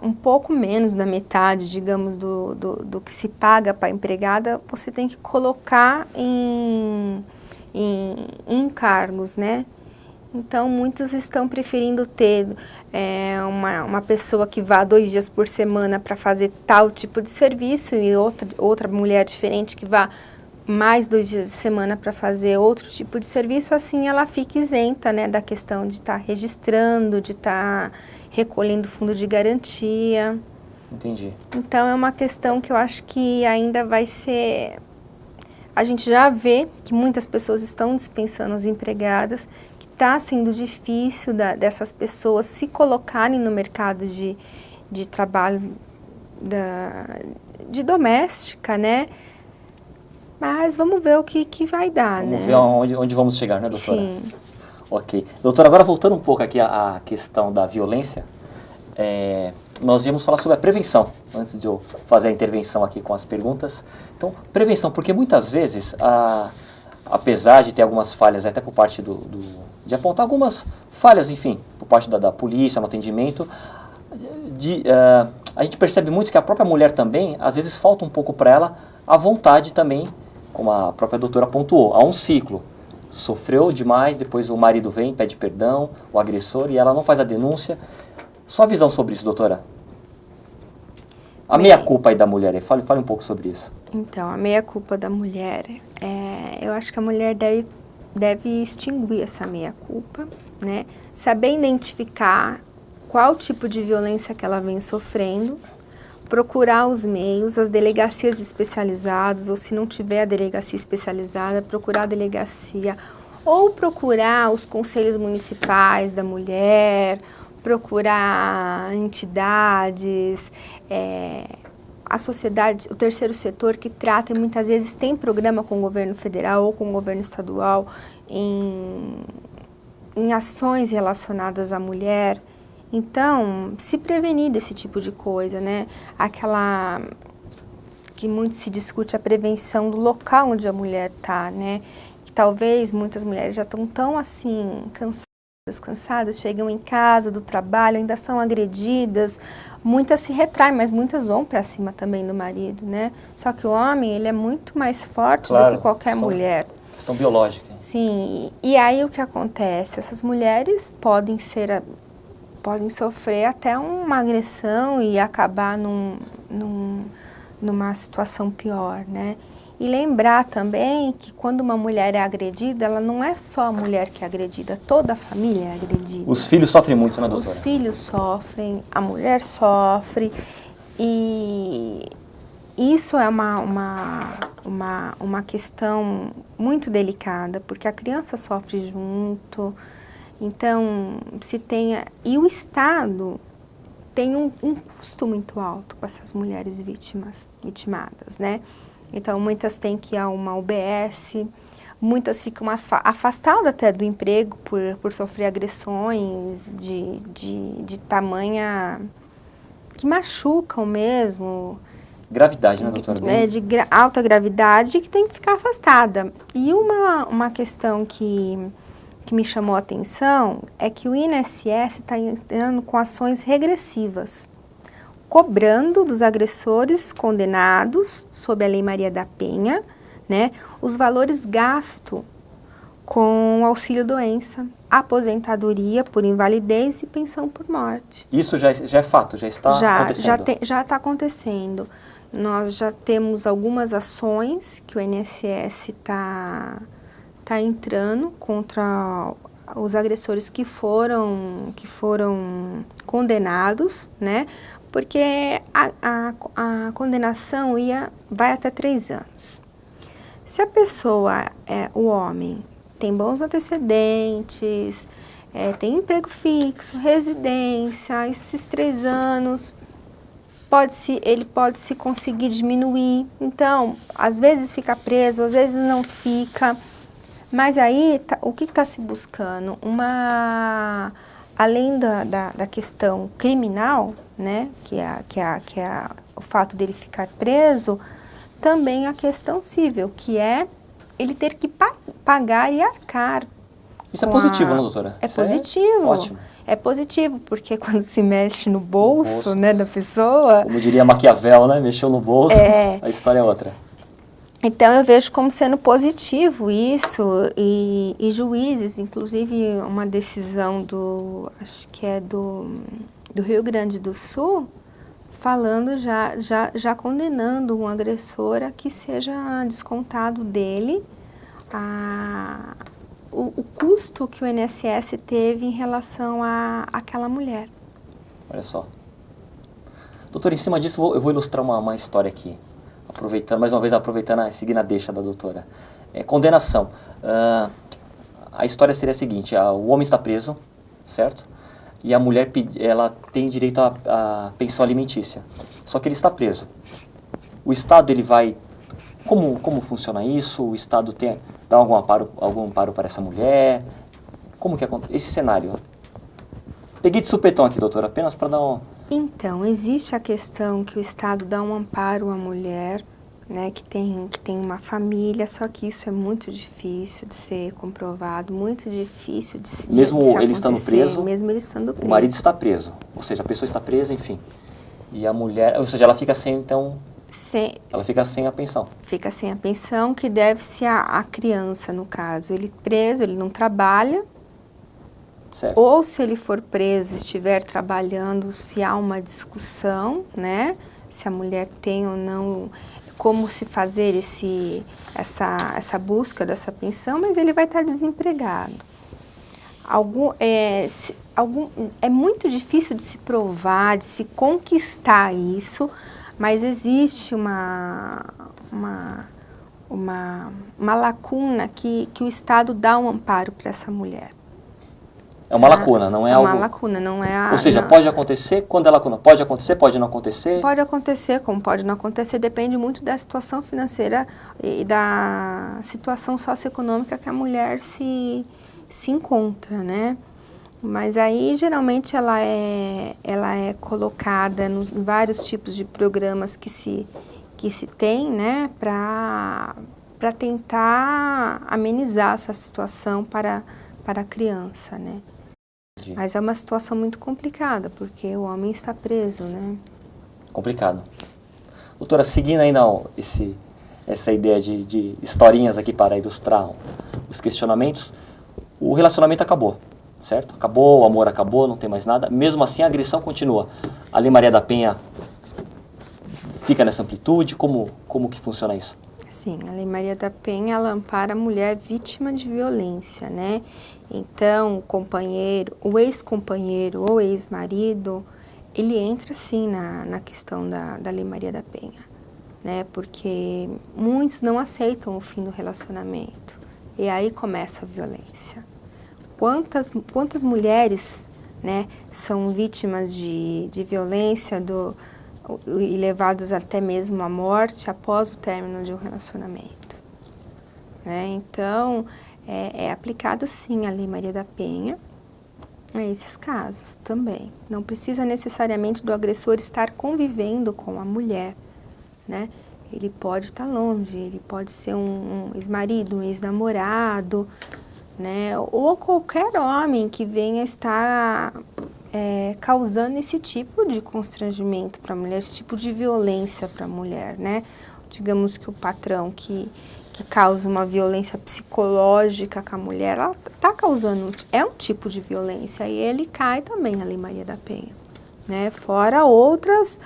um pouco menos da metade, digamos, do que se paga para a empregada, você tem que colocar em encargos, né? Então, muitos estão preferindo ter uma pessoa que vá 2 dias por semana para fazer tal tipo de serviço e outra mulher diferente que vá mais 2 dias de semana para fazer outro tipo de serviço. Assim ela fica isenta, né, da questão de estar registrando, de estar recolhendo fundo de garantia. Entendi. Então, é uma questão que eu acho que ainda vai ser... A gente já vê que muitas pessoas estão dispensando as empregadas, que está sendo difícil dessas pessoas se colocarem no mercado de trabalho de doméstica, né? Mas vamos ver o que vai dar, vamos né? Vamos ver onde vamos chegar, né, doutora? Sim. Ok. Doutora, agora voltando um pouco aqui à questão da violência, nós íamos falar sobre a prevenção, antes de eu fazer a intervenção aqui com as perguntas. Então, prevenção, porque muitas vezes, apesar de ter algumas falhas, até por parte de apontar algumas falhas, enfim, por parte da polícia, no atendimento, a gente percebe muito que a própria mulher também, às vezes falta um pouco para ela a vontade também, como a própria doutora pontuou, há um ciclo. Sofreu demais, depois o marido vem, pede perdão, o agressor, e ela não faz a denúncia. Sua visão sobre isso, doutora? A meia-culpa aí da mulher, fale um pouco sobre isso. Então, a meia-culpa da mulher, eu acho que a mulher deve extinguir essa meia-culpa, né? Saber identificar qual tipo de violência que ela vem sofrendo, procurar os meios, as delegacias especializadas, ou se não tiver a delegacia especializada, procurar a delegacia, ou procurar os conselhos municipais da mulher, procurar entidades, a sociedade, o terceiro setor que trata e muitas vezes tem programa com o governo federal ou com o governo estadual em ações relacionadas à mulher. Então, se prevenir desse tipo de coisa, né? Aquela que muito se discute, a prevenção do local onde a mulher está, né? Que talvez muitas mulheres já estão tão assim, cansadas, chegam em casa do trabalho, ainda são agredidas, muitas se retraem, mas muitas vão para cima também do marido, né? Só que o homem, ele é muito mais forte do que qualquer mulher. Questão biológica. Sim, e aí o que acontece? Essas mulheres podem sofrer até uma agressão e acabar numa situação pior, né? E lembrar também que quando uma mulher é agredida, ela não é só a mulher que é agredida, toda a família é agredida. Os filhos sofrem muito, né, doutora? Os filhos sofrem, a mulher sofre, e isso é uma questão muito delicada, porque a criança sofre junto, então se tenha... E o Estado tem um custo muito alto com essas mulheres vitimadas, né? Então, muitas têm que ir a uma UBS, muitas ficam afastadas até do emprego por sofrer agressões de tamanha... que machucam mesmo. Gravidade, né, doutora? De alta gravidade, que tem que ficar afastada. E uma questão que me chamou a atenção é que o INSS está entrando com ações regressivas, cobrando dos agressores condenados sob a Lei Maria da Penha, né, os valores gastos com auxílio-doença, aposentadoria por invalidez e pensão por morte. Isso já é fato, já está acontecendo? Já está acontecendo. Nós já temos algumas ações que o INSS está entrando contra os agressores que foram condenados, né? Porque a condenação vai até 3 anos. Se a pessoa, o homem, tem bons antecedentes, tem emprego fixo, residência, esses 3 anos, ele pode se conseguir diminuir. Então, às vezes fica preso, às vezes não fica. Mas aí, o que está se buscando? Além da questão criminal, né, que é o fato dele ficar preso, também a questão civil, que é ele ter que pagar e arcar. Isso é positivo, né, doutora? É positivo. Ótimo. É positivo, porque quando se mexe no bolso, né, da pessoa... Como diria Maquiavel, né? Mexeu no bolso, a história é outra. Então, eu vejo como sendo positivo isso, e juízes, inclusive uma decisão acho que é do Rio Grande do Sul, falando já condenando um agressor a que seja descontado dele o custo que o INSS teve em relação àquela mulher. Olha só. Doutora, em cima disso eu vou ilustrar uma história aqui. Aproveitando, seguindo a deixa da doutora. Condenação. A história seria a seguinte, o homem está preso, certo? E a mulher ela tem direito à pensão alimentícia. Só que ele está preso. O Estado, ele vai... Como funciona isso? O Estado dá algum amparo para essa mulher? Como que acontece? Esse cenário. Peguei de supetão aqui, doutora, apenas para dar um... Então, existe a questão que o Estado dá um amparo à mulher, né, que tem uma família, só que isso é muito difícil de ser comprovado, muito difícil de se Mesmo ele estando preso? Mesmo ele estando preso. O marido está preso, ou seja, a pessoa está presa, enfim. E a mulher, ou seja, ela fica sem, então... Ela fica sem a pensão. Fica sem a pensão, que deve-se à criança, no caso. Ele preso, ele não trabalha. Certo. Ou se ele for preso, estiver trabalhando, se há uma discussão, né? Se a mulher tem ou não, como se fazer essa busca dessa pensão, mas ele vai estar desempregado. É muito difícil de se provar, de se conquistar isso, mas existe uma lacuna que o Estado dá um amparo para essa mulher. É uma lacuna, não é algo... É uma lacuna, não é... Ou seja, pode acontecer, quando é lacuna, pode acontecer, pode não acontecer? Pode acontecer, como pode não acontecer, depende muito da situação financeira e da situação socioeconômica que a mulher se encontra, né? Mas aí, geralmente, ela é colocada em vários tipos de programas que se tem, né? Para tentar amenizar essa situação para a criança, né? Mas é uma situação muito complicada, porque o homem está preso, né? Complicado. Doutora, seguindo aí essa ideia de historinhas aqui para ilustrar os questionamentos, o relacionamento acabou, certo? Acabou, o amor acabou, não tem mais nada. Mesmo assim, a agressão continua. A Lei Maria da Penha fica nessa amplitude? Como que funciona isso? Sim, a Lei Maria da Penha, ela ampara a mulher vítima de violência, né? Então, o companheiro, o ex-companheiro ou ex-marido, ele entra sim na questão da Lei Maria da Penha, né? Porque muitos não aceitam o fim do relacionamento e aí começa a violência. Quantas mulheres, né, são vítimas de violência e levadas até mesmo à morte após o término de um relacionamento, né? Então, é aplicada sim a Lei Maria da Penha a esses casos também. Não precisa necessariamente do agressor estar convivendo com a mulher, né? Ele pode estar longe, ele pode ser um ex-marido, um ex-namorado, né? Ou qualquer homem que venha estar causando esse tipo de constrangimento para a mulher, esse tipo de violência para a mulher, né? Digamos que o patrão que causa uma violência psicológica com a mulher, ela está causando, é um tipo de violência, e ele cai também na Lei Maria da Penha, né? Fora outras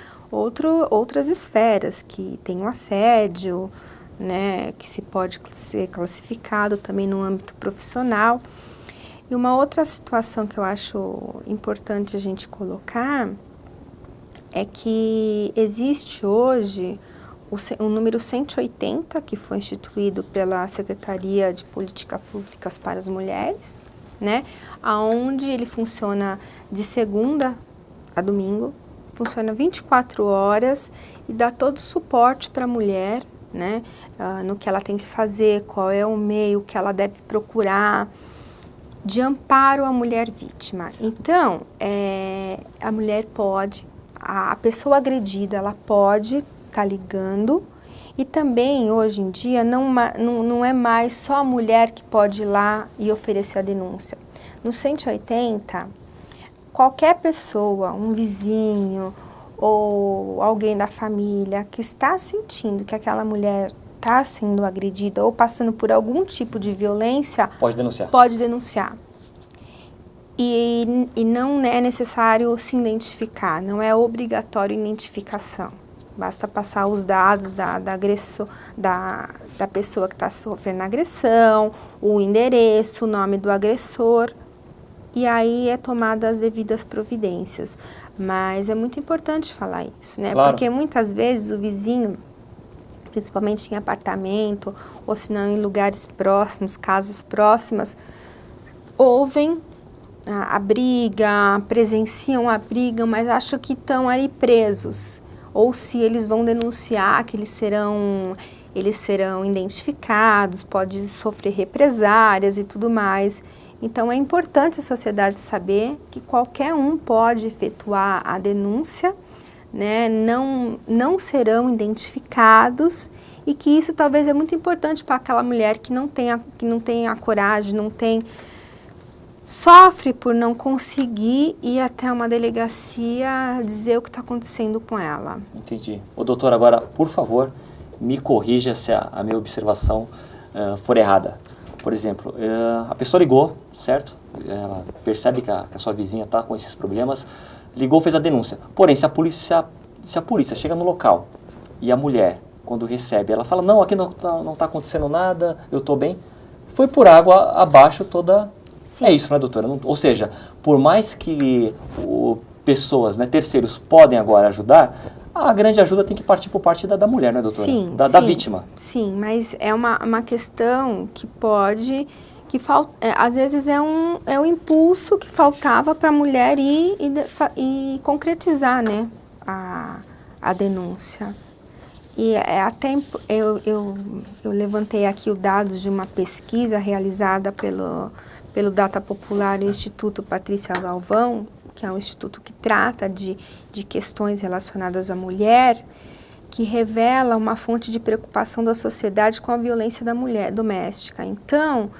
esferas, que tem o assédio, né? Que se pode ser classificado também no âmbito profissional. E uma outra situação que eu acho importante a gente colocar é que existe hoje o número 180, que foi instituído pela Secretaria de Políticas Públicas para as Mulheres, né? Onde ele funciona de segunda a domingo, funciona 24 horas e dá todo o suporte para a mulher, né? No que ela tem que fazer, qual é o meio que ela deve procurar, de amparo à mulher vítima. Então, a mulher pode, a pessoa agredida, ela pode estar ligando, e também, hoje em dia, não é mais só a mulher que pode ir lá e oferecer a denúncia. No 180, qualquer pessoa, um vizinho ou alguém da família que está sentindo que aquela mulher está sendo agredida ou passando por algum tipo de violência, Pode denunciar. Pode denunciar. E não é necessário se identificar, não é obrigatório identificação. Basta passar os dados da pessoa que está sofrendo agressão, o endereço, o nome do agressor, e aí é tomada as devidas providências. Mas é muito importante falar isso, né? Claro. Porque muitas vezes o vizinho, principalmente em apartamento, ou se não em lugares próximos, casas próximas, ouvem a briga, presenciam a briga, mas acham que estão ali presos. Ou se eles vão denunciar, que eles serão identificados, pode sofrer represárias e tudo mais. Então, é importante a sociedade saber que qualquer um pode efetuar a denúncia, né? Não serão identificados, e que isso talvez é muito importante para aquela mulher que não tem a coragem, sofre por não conseguir ir até uma delegacia dizer o que está acontecendo com ela. Entendi. Ô, doutor, agora, por favor, me corrija se a minha observação for errada. Por exemplo, a pessoa ligou, certo? Ela percebe que a sua vizinha está com esses problemas, ligou, fez a denúncia. Porém, se a polícia chega no local e a mulher, quando recebe, ela fala, não, aqui não está acontecendo nada, eu estou bem, foi por água abaixo toda... Sim. É isso, né, doutora? Ou seja, por mais que pessoas, né, terceiros, podem agora ajudar, a grande ajuda tem que partir por parte da mulher, né, doutora? Sim, da vítima. Sim, mas é uma questão que às vezes é um impulso que faltava para a mulher ir e concretizar, né, a denúncia. E até eu levantei aqui os dados de uma pesquisa realizada pelo Data Popular e o Instituto Patrícia Galvão, que é um instituto que trata de questões relacionadas à mulher, que revela uma fonte de preocupação da sociedade com a violência da mulher doméstica. Então,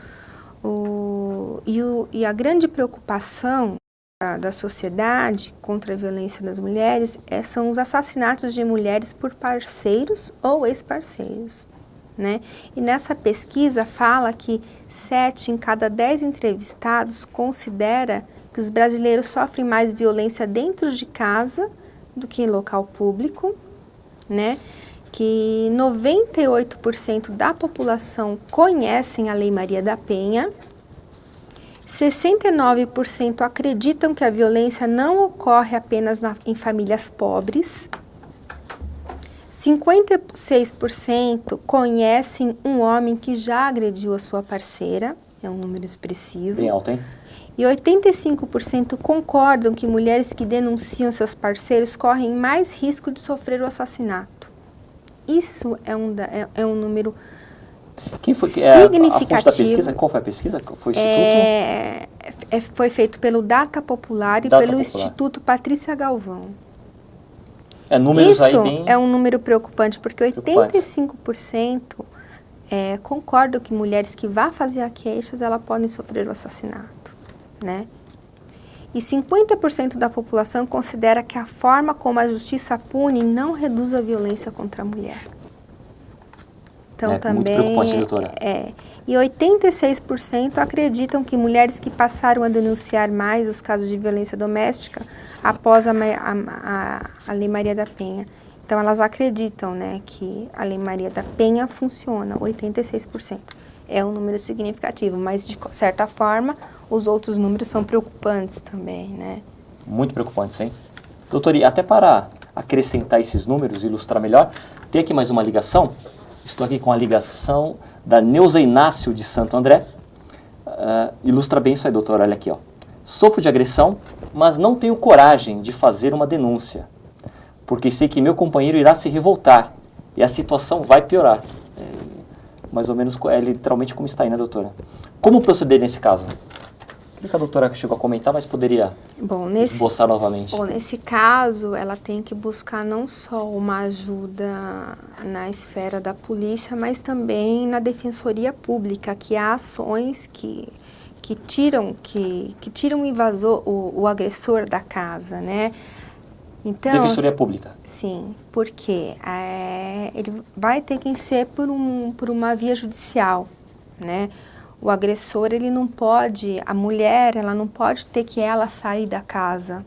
a grande preocupação da sociedade contra a violência das mulheres são os assassinatos de mulheres por parceiros ou ex-parceiros, né? E nessa pesquisa fala que 7 em cada 10 entrevistados considera que os brasileiros sofrem mais violência dentro de casa do que em local público, né? que 98% da população conhecem a Lei Maria da Penha, 69% acreditam que a violência não ocorre apenas em famílias pobres, 56% conhecem um homem que já agrediu a sua parceira, é um número expressivo. Bem alto, hein? E 85% concordam que mulheres que denunciam seus parceiros correm mais risco de sofrer o assassinato. Isso é um número Quem foi significativo. A fonte da pesquisa? Qual foi a pesquisa? Foi o Instituto? Foi feito pelo Data Popular e Data pelo Popular. Instituto Patrícia Galvão. Números Isso aí bem... é um número preocupante, porque Preocupantes. 85% concordam que mulheres que vá fazer a queixas, elas podem sofrer o assassinato, né? E 50% da população considera que a forma como a justiça pune não reduz a violência contra a mulher. Então, também muito preocupante, doutora. E 86% acreditam que mulheres que passaram a denunciar mais os casos de violência doméstica após a Lei Maria da Penha. Então, elas acreditam, né, que a Lei Maria da Penha funciona, 86%. É um número significativo, mas, de certa forma, os outros números são preocupantes também, né? Muito preocupantes, hein? Doutor, e até para acrescentar esses números, ilustrar melhor, tem aqui mais uma ligação. Estou aqui com a ligação da Neuza Inácio de Santo André. Ilustra bem isso aí, doutor. Olha aqui, ó. Sofro de agressão, mas não tenho coragem de fazer uma denúncia, porque sei que meu companheiro irá se revoltar e a situação vai piorar. Mais ou menos, literalmente como está aí, né, doutora? Como proceder nesse caso? Creio que a doutora chegou a comentar, mas poderia esboçar novamente. Bom, nesse caso, ela tem que buscar não só uma ajuda na esfera da polícia, mas também na Defensoria Pública, que há ações que tiram o invasor, o agressor da casa, né? Então, Defensoria Pública. Sim, porque ele vai ter que ser por uma via judicial, né? O agressor, ele não pode, a mulher, ela não pode ter que ela sair da casa,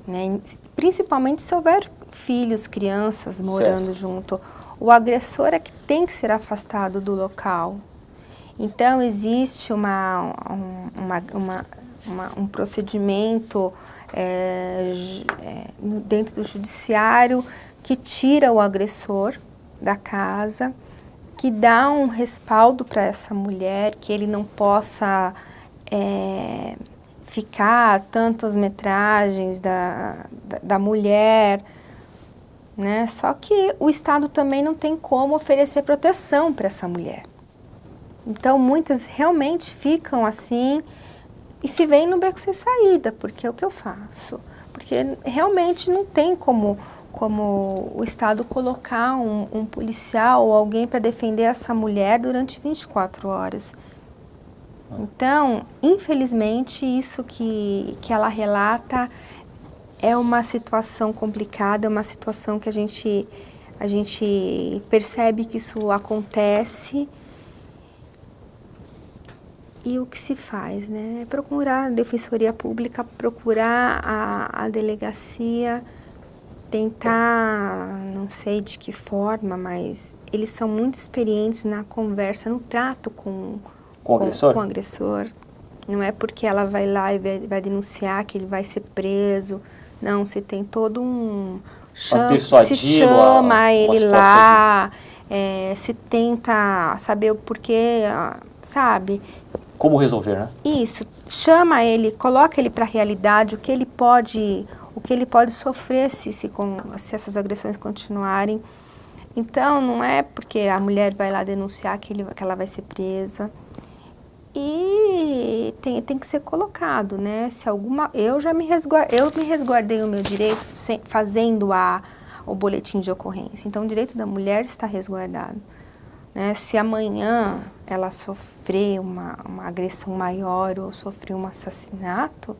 né? Principalmente se houver filhos, crianças morando junto. O agressor é que tem que ser afastado do local. Então, existe um procedimento dentro do judiciário que tira o agressor da casa, que dá um respaldo para essa mulher, que ele não possa ficar tantas metragens da mulher, né? Só que o Estado também não tem como oferecer proteção para essa mulher. Então, muitas realmente ficam assim e se veem no beco sem saída, porque é o que eu faço. Porque realmente não tem como o Estado colocar um policial ou alguém para defender essa mulher durante 24 horas. Então, infelizmente, isso que ela relata é uma situação complicada, é uma situação que a gente percebe que isso acontece. E o que se faz, né? É procurar a Defensoria Pública, procurar a delegacia, tentar, não sei de que forma, mas eles são muito experientes na conversa, no trato com o agressor. Não é porque ela vai lá e vai denunciar que ele vai ser preso. Não, se tem todo se chama ele lá, se tenta saber o porquê, sabe? Como resolver, né? Isso, chama ele, coloca ele para a realidade, o que ele pode sofrer se essas agressões continuarem. Então, não é porque a mulher vai lá denunciar que ela vai ser presa. E tem que ser colocado, né? Eu me resguardei o meu direito fazendo o boletim de ocorrência. Então, o direito da mulher está resguardado. Né? Se amanhã ela sofrer uma agressão maior ou sofrer um assassinato,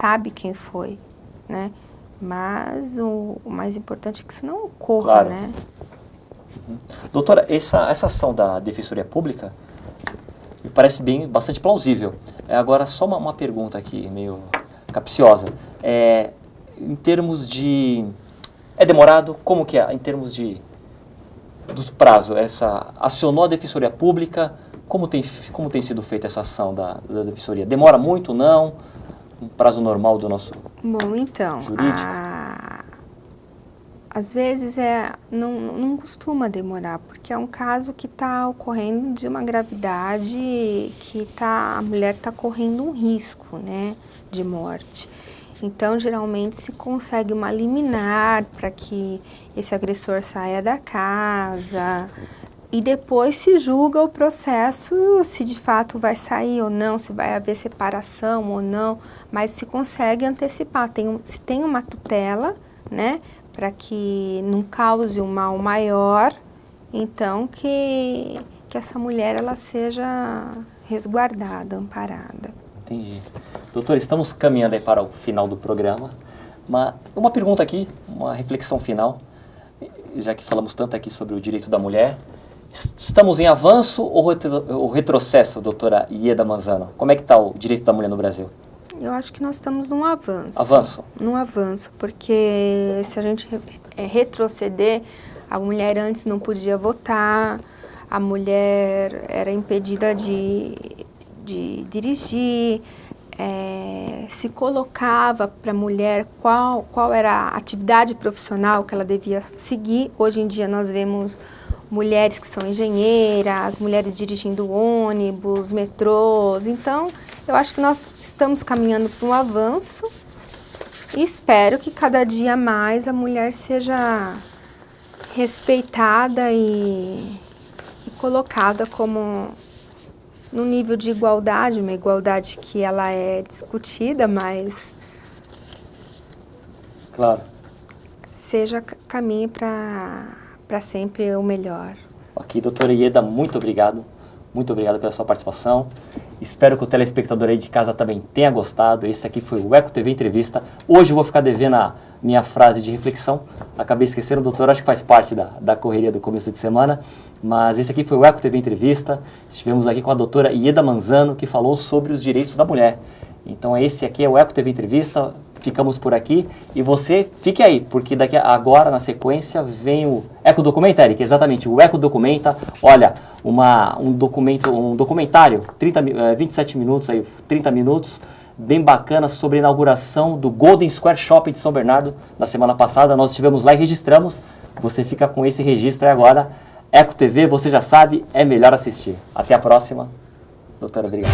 sabe quem foi, né? Mas o mais importante é que isso não ocorra, claro, né? Doutora, essa ação da Defensoria Pública me parece bastante plausível. Agora, só uma pergunta aqui, meio capciosa. Em termos de É demorado? Como que é, em termos dos prazos? Acionou a Defensoria Pública? Como tem sido feita essa ação da Defensoria? Demora muito, não? Um prazo normal do nosso jurídico? Às vezes não costuma demorar, porque é um caso que está ocorrendo de uma gravidade que a mulher está correndo um risco, né, de morte. Então, geralmente, se consegue uma liminar para que esse agressor saia da casa e depois se julga o processo, se de fato vai sair ou não, se vai haver separação ou não, mas se consegue antecipar. Se tem uma tutela, né, para que não cause um mal maior, então que essa mulher ela seja resguardada, amparada. Entendi. Doutora, estamos caminhando aí para o final do programa. Uma pergunta aqui, uma reflexão final, já que falamos tanto aqui sobre o direito da mulher. Estamos em avanço ou retrocesso, doutora Ieda Manzano? Como é que está o direito da mulher no Brasil? Eu acho que nós estamos num avanço. Avanço? Num avanço, porque se a gente retroceder, a mulher antes não podia votar, a mulher era impedida de dirigir, se colocava para a mulher qual era a atividade profissional que ela devia seguir. Hoje em dia nós vemos mulheres que são engenheiras, mulheres dirigindo ônibus, metrôs. Então, eu acho que nós estamos caminhando para um avanço e espero que cada dia mais a mulher seja respeitada e colocada como no nível de igualdade, uma igualdade que ela é discutida, mas claro, caminhe para sempre o melhor. Ok, doutora Ieda, muito obrigado pela sua participação. Espero que o telespectador aí de casa também tenha gostado. Esse aqui foi o Eco TV Entrevista. Hoje eu vou ficar devendo a minha frase de reflexão. Acabei esquecendo, doutor, acho que faz parte da correria do começo de semana. Mas esse aqui foi o Eco TV Entrevista. Estivemos aqui com a doutora Ieda Manzano, que falou sobre os direitos da mulher. Então esse aqui é o Eco TV Entrevista. Ficamos por aqui e você fique aí, porque agora na sequência vem o Eco Documenta, Eric, exatamente, o Eco Documenta. Olha, um documentário, 27 minutos, aí, 30 minutos, bem bacana, sobre a inauguração do Golden Square Shopping de São Bernardo na semana passada. Nós estivemos lá e registramos. Você fica com esse registro aí agora. Eco TV, você já sabe, é melhor assistir. Até a próxima. Doutora, obrigado.